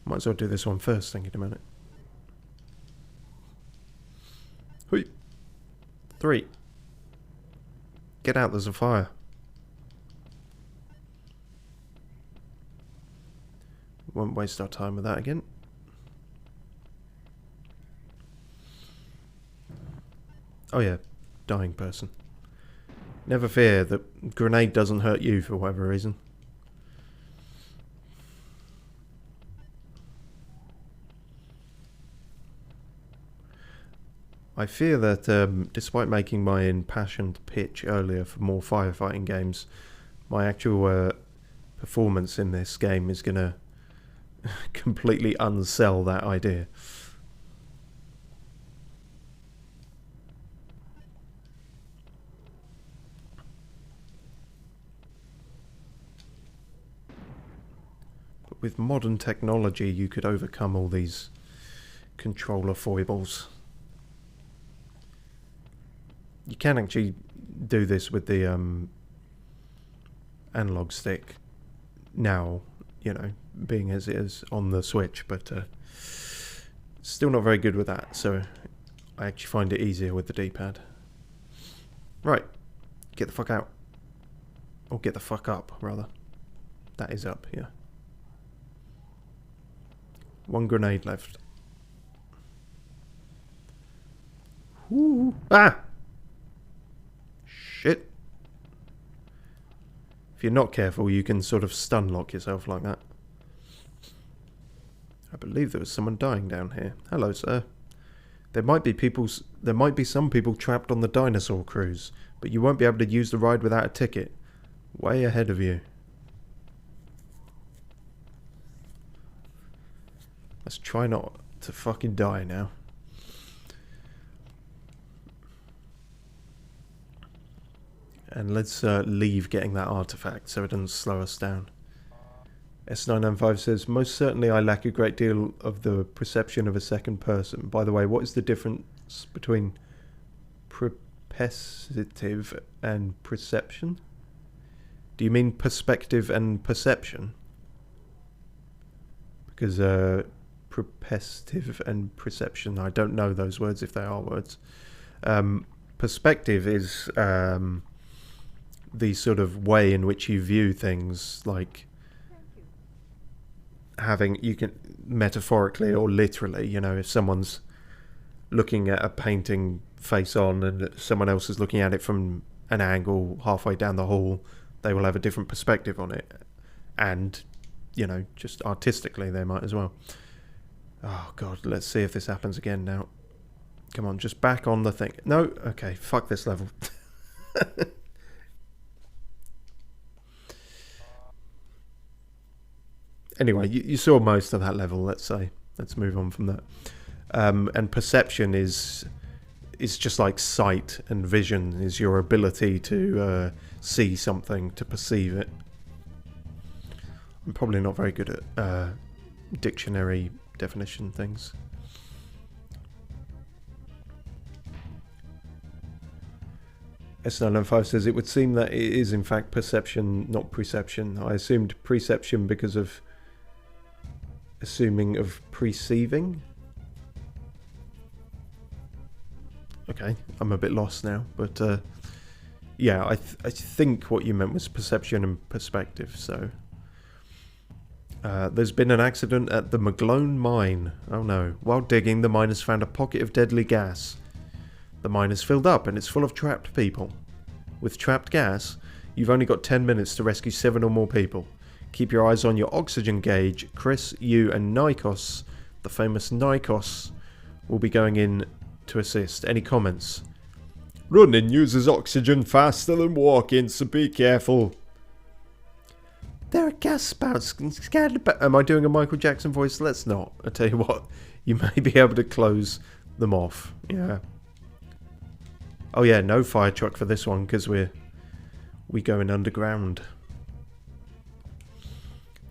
Might as well do this one first, thinking about it. Hui. 3. Get out, there's a fire. Won't waste our time with that again. Oh yeah, dying person. Never fear, the grenade doesn't hurt you for whatever reason. I fear that despite making my impassioned pitch earlier for more firefighting games, my actual performance in this game is going to completely unsell that idea. But with modern technology, you could overcome all these controller foibles. You can actually do this with the analog stick now, you know, being as it is on the Switch, but still not very good with that, so I actually find it easier with the D-pad. Right, get the fuck out. Or get the fuck up, rather. That is up, yeah. 1 grenade left. Ooh. Ah! Shit. If you're not careful, you can sort of stun lock yourself like that. I believe there was someone dying down here. Hello, sir. There might be some people trapped on the dinosaur cruise, but you won't be able to use the ride without a ticket. Way ahead of you. Let's try not to fucking die now. And let's leave getting that artifact so it doesn't slow us down. S995 says, most certainly I lack a great deal of the perception of a second person. By the way, what is the difference between perspective and perception? Do you mean perspective and perception? Because perspective and perception, I don't know those words if they are words. Perspective is the sort of way in which you view things, like having, you can metaphorically or literally, you know, if someone's looking at a painting face on and someone else is looking at it from an angle halfway down the hall, they will have a different perspective on it. And, you know, just artistically they might as well. Oh god, let's see if this happens again now. Come on, just back on the thing. No? Okay, fuck this level. Anyway, you saw most of that level, let's say. Let's move on from that. And perception is it's just like sight and vision is your ability to see something, to perceive it. I'm probably not very good at dictionary definition things. S995 says, it would seem that it is in fact perception, not perception. I assumed perception because of assuming of perceiving. Okay, I'm a bit lost now, but yeah, I think what you meant was perception and perspective. So there's been an accident at the McGlone mine. Oh no. While digging, the miners found a pocket of deadly gas. The mine is filled up and it's full of trapped people. With trapped gas, you've only got 10 minutes to rescue 7 or more people. Keep your eyes on your oxygen gauge. Chris, you and Nikos, the famous Nikos, will be going in to assist. Any comments? Running uses oxygen faster than walking, so be careful. There are gas spouts. Am I doing a Michael Jackson voice? Let's not. I tell you what, you may be able to close them off. Yeah. Oh yeah, no fire truck for this one because we going underground.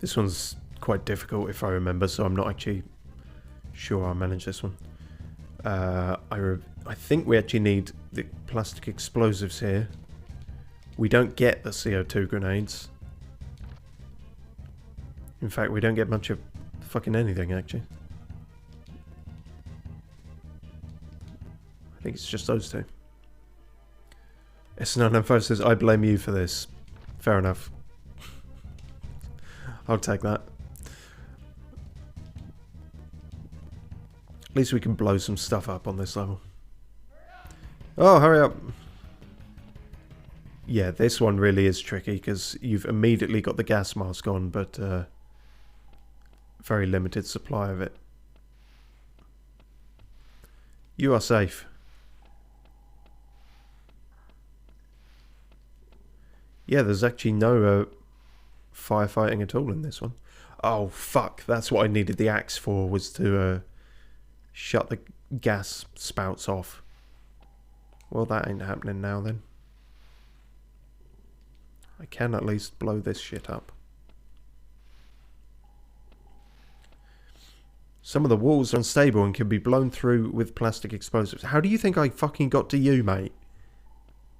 This one's quite difficult if I remember, so I'm not actually sure I'll manage this one. I think we actually need the plastic explosives here. We don't get the CO2 grenades. In fact, we don't get much of fucking anything, actually. I think it's just those two. S995 says, I blame you for this. Fair enough. I'll take that. At least we can blow some stuff up on this level. Oh, hurry up. Yeah, this one really is tricky because you've immediately got the gas mask on, but very limited supply of it. You are safe. Yeah, there's actually no firefighting at all in this one. Oh, fuck. That's what I needed the axe for, was to shut the gas spouts off. Well, that ain't happening now, then. I can at least blow this shit up. Some of the walls are unstable and can be blown through with plastic explosives. How do you think I fucking got to you, mate?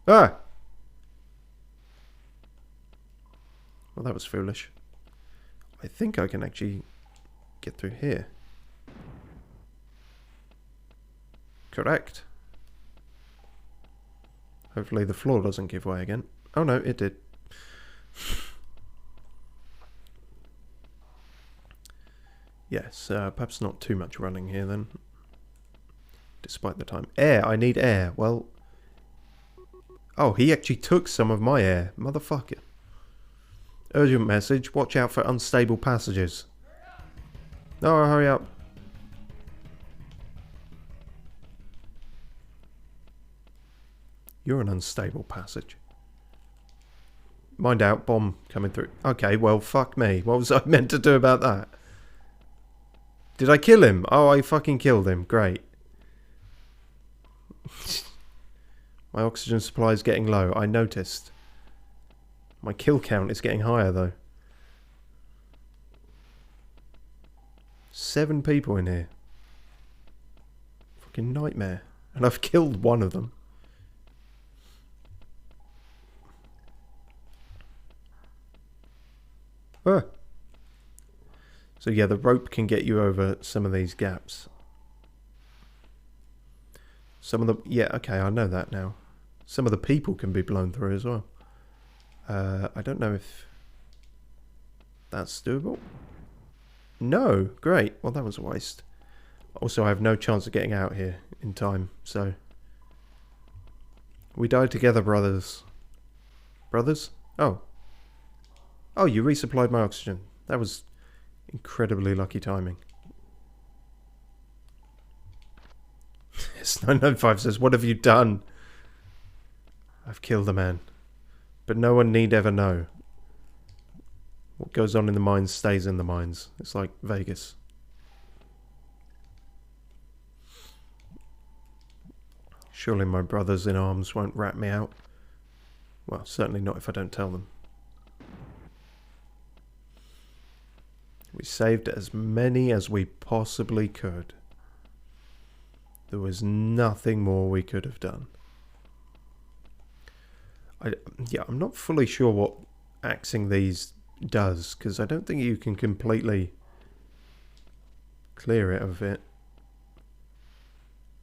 Ah! Well, that was foolish. I think I can actually get through here. Correct. Hopefully the floor doesn't give way again. Oh no, it did. Yes, perhaps not too much running here then. Despite the time. Air, I need air. Well... Oh, he actually took some of my air. Motherfucker. Urgent message. Watch out for unstable passages. Oh, hurry up. You're an unstable passage. Mind out, bomb coming through. Okay, well, fuck me. What was I meant to do about that? Did I kill him? Oh, I fucking killed him. Great. My oxygen supply is getting low. I noticed. My kill count is getting higher, though. 7 people in here. Fucking nightmare. And I've killed one of them. Ah. So yeah, the rope can get you over some of these gaps. Some of the... Yeah, okay, I know that now. Some of the people can be blown through as well. I don't know if that's doable. No, great. Well, that was a waste. Also, I have no chance of getting out here in time, so... We died together, brothers. Brothers? Oh. Oh, you resupplied my oxygen. That was incredibly lucky timing. S995 says, what have you done? I've killed a man. But no one need ever know. What goes on in the mines stays in the mines. It's like Vegas. Surely my brothers in arms won't rat me out. Well, certainly not if I don't tell them. We saved as many as we possibly could. There was nothing more we could have done. I'm not fully sure what axing these does, because I don't think you can completely clear it of it.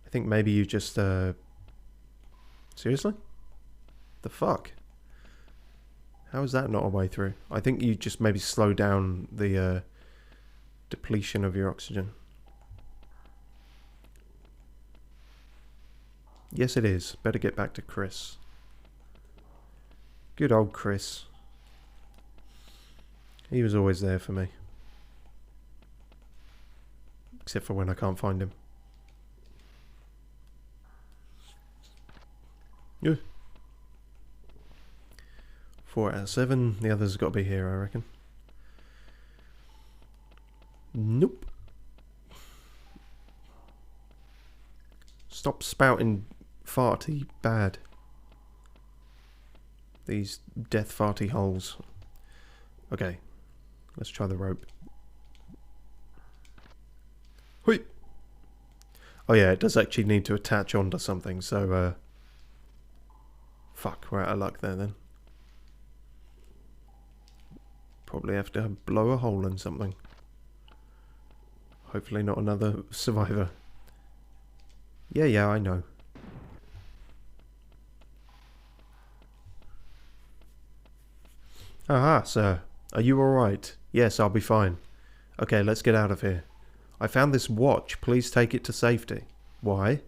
I think maybe you just, seriously? The fuck? How is that not a way through? I think you just maybe slow down the, depletion of your oxygen. Yes, it is. Better get back to Chris. Good old Chris. He was always there for me. Except for when I can't find him. Yeah. 4 out of 7. The others have got to be here, I reckon. Nope. Stop spouting farty bad. These death farty holes. Okay. Let's try the rope. Hui! Oh yeah, it does actually need to attach onto something, so fuck, we're out of luck there then. Probably have to blow a hole in something. Hopefully not another survivor. Yeah, I know. Aha, sir. Are you alright? Yes, I'll be fine. Okay, let's get out of here. I found this watch. Please take it to safety. Why?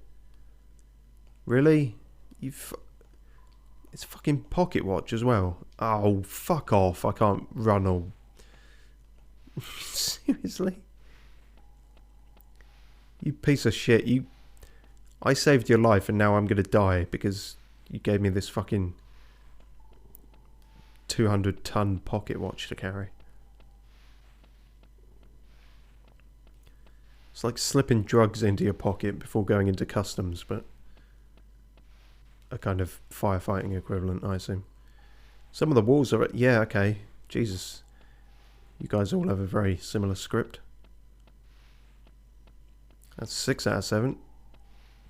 Really? It's a fucking pocket watch as well. Oh, fuck off. I can't run all... Seriously? You piece of shit. I saved your life and now I'm gonna die because you gave me this fucking 200-ton pocket watch to carry. It's like slipping drugs into your pocket before going into customs, but a kind of firefighting equivalent, I assume. Some of the walls are... Yeah, okay. Jesus. You guys all have a very similar script. That's 6 out of 7.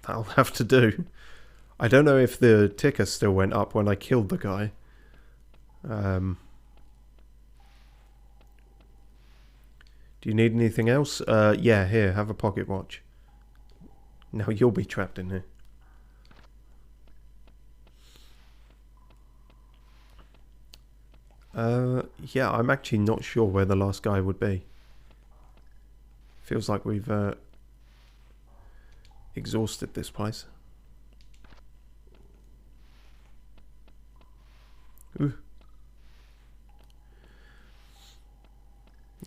That'll have to do. I don't know if the ticker still went up when I killed the guy. Do you need anything else? Yeah, here, have a pocket watch. Now you'll be trapped in here. Yeah, I'm actually not sure where the last guy would be. Feels like we've exhausted this place. Ooh.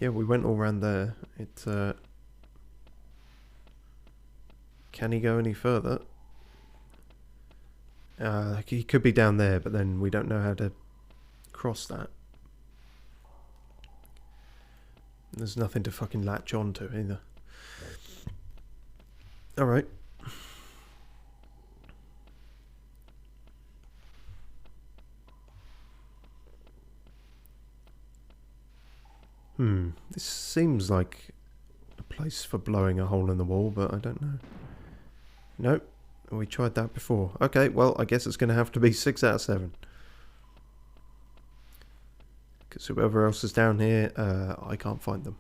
Yeah, we went all around there. Can he go any further? He could be down there, but then we don't know how to cross that. There's nothing to fucking latch on to either. Alright. This seems like a place for blowing a hole in the wall, but I don't know. Nope. We tried that before. Okay, well, I guess it's going to have to be 6 out of 7. Because whoever else is down here, I can't find them.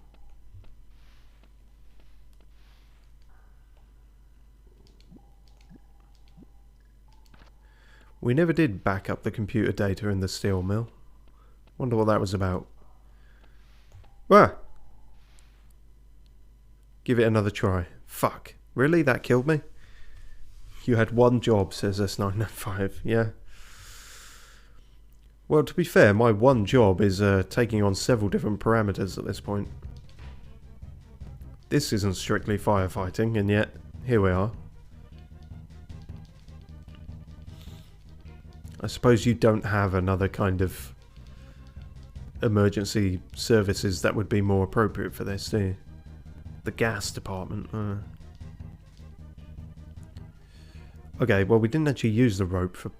We never did back up the computer data in the steel mill. Wonder what that was about. Ah! Give it another try. Fuck. Really? That killed me? You had one job, says S995. Yeah. Well, to be fair, my one job is taking on several different parameters at this point. This isn't strictly firefighting, and yet, here we are. I suppose you don't have another kind of emergency services that would be more appropriate for this, do you? The gas department. Okay, well, we didn't actually use the rope for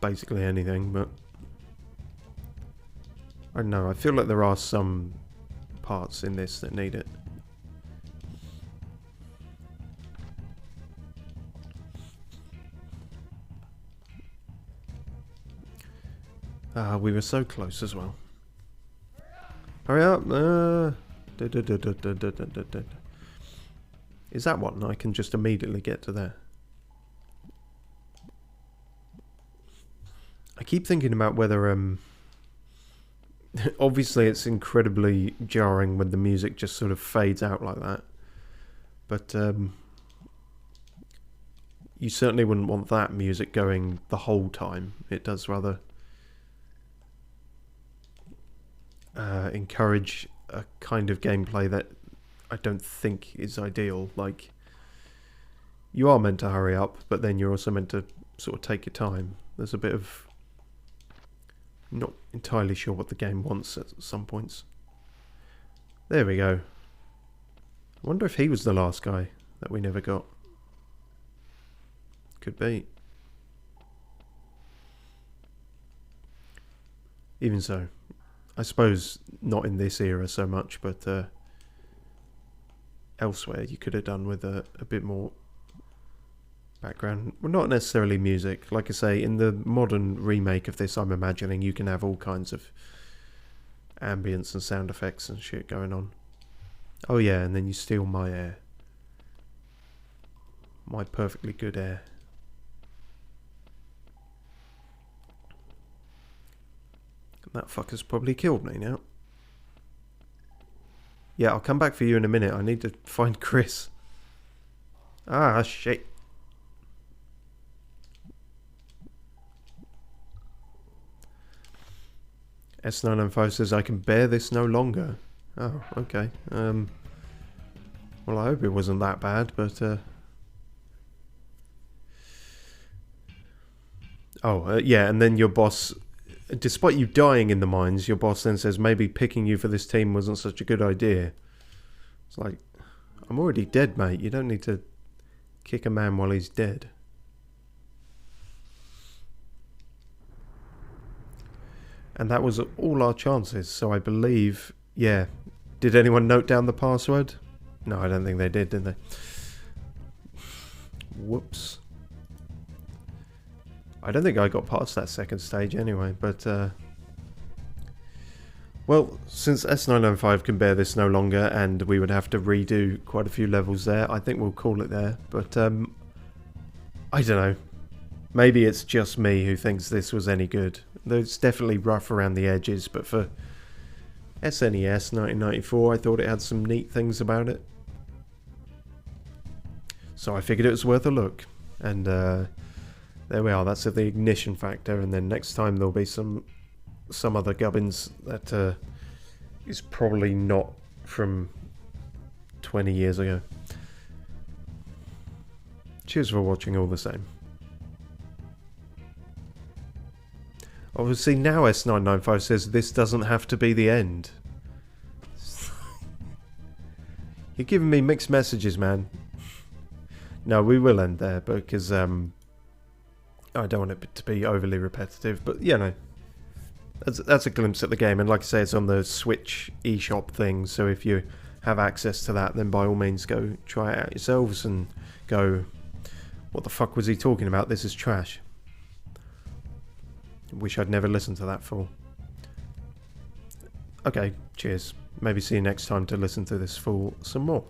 basically anything, but I don't know. I feel like there are some parts in this that need it. We were so close as well. Hurry up! Is that one? I can just immediately get to there. I keep thinking about whether obviously it's incredibly jarring when the music just sort of fades out like that, but you certainly wouldn't want that music going the whole time. It does rather encourage a kind of gameplay that I don't think is ideal. Like, you are meant to hurry up, but then you're also meant to sort of take your time. There's a bit of not entirely sure what the game wants at some points. There we go. I wonder if he was the last guy that we never got. Could be. Even so, I suppose not in this era so much, but elsewhere you could have done with a bit more background. Well, not necessarily music. Like I say, in the modern remake of this, I'm imagining you can have all kinds of ambience and sound effects and shit going on. Oh yeah, and then you steal my air. My perfectly good air. That fucker's probably killed me now. Yeah, I'll come back for you in a minute. I need to find Chris. Ah, shit. S905 says, I can bear this no longer. Oh, okay. Well, I hope it wasn't that bad, but... yeah, and then your boss... Despite you dying in the mines, your boss then says maybe picking you for this team wasn't such a good idea. It's like, I'm already dead, mate. You don't need to kick a man while he's dead. And that was all our chances, so I believe... Yeah. Did anyone note down the password? No, I don't think they did they? Whoops. I don't think I got past that second stage anyway, but... well, since S905 can bear this no longer, and we would have to redo quite a few levels there, I think we'll call it there. But, I don't know. Maybe it's just me who thinks this was any good. It's definitely rough around the edges, but for SNES 1994, I thought it had some neat things about it. So I figured it was worth a look. And, there we are, that's at the ignition factor, and then next time there'll be some other gubbins that is probably not from 20 years ago. Cheers for watching all the same. Obviously now S995 says this doesn't have to be the end. You're giving me mixed messages, man. No, we will end there because I don't want it to be overly repetitive, but you know, that's a glimpse at the game, and like I say, it's on the Switch eShop thing, so if you have access to that, then by all means go try it out yourselves and go, what the fuck was he talking about? This is trash. Wish I'd never listened to that fool. Okay, cheers. Maybe see you next time to listen to this fool some more.